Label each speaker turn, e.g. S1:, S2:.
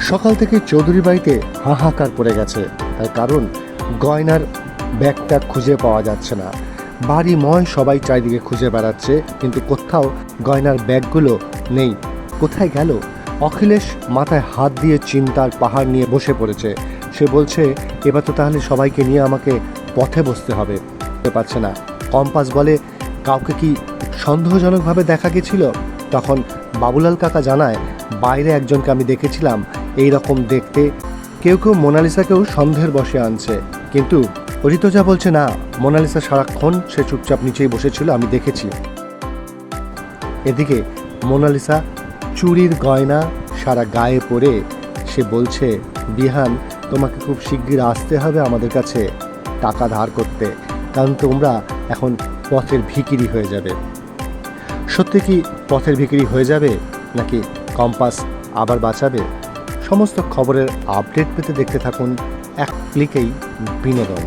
S1: সকাল থেকে চৌধুরী বাড়িতে হাহাকার পড়ে গেছে। তার কারণ গয়নার ব্যাগটা খুঁজে পাওয়া যাচ্ছে না। বাড়িময় সবাই চারিদিকে খুঁজে বেড়াচ্ছে, কিন্তু কোথাও গয়নার ব্যাগগুলো নেই। কোথায় গেল? অখিলেশ মাথায় হাত দিয়ে চিন্তার পাহাড় নিয়ে বসে পড়েছে। সে বলছে, এবার তো তাহলে সবাইকে নিয়ে আমাকে পথে বসতে হবে। বুঝতে পারছে না। কম্পাস বলে, কাউকে কি সন্দেহজনকভাবে দেখা গেছিল? তখন বাবুলাল কাকা জানায়, বাইরে একজনকে আমি দেখেছিলাম এই রকম দেখতে। কেউ কেউ মোনালিসাকেও সন্দেহের বশে আনছে, কিন্তু অজিতজা বলছে না, মোনালিসা সারাক্ষণ সে চুপচাপ নিচেই বসেছিল, আমি দেখেছি। এদিকে মোনালিসা চুরির গয়না সারা গায়ে পরে সে বলছে, বিহান তোমাকে খুব শিগগির আসতে হবে আমাদের কাছে টাকা ধার করতে, কারণ তোমরা এখন পথের ভিখিরি হয়ে যাবে। সত্যি কি পথের ভিখিরি হয়ে যাবে, নাকি কম্পাস আবার বাঁচাবে? সমস্ত খবরের আপডেট পেতে দেখতে থাকুন এক ক্লিকেই বিনোদন।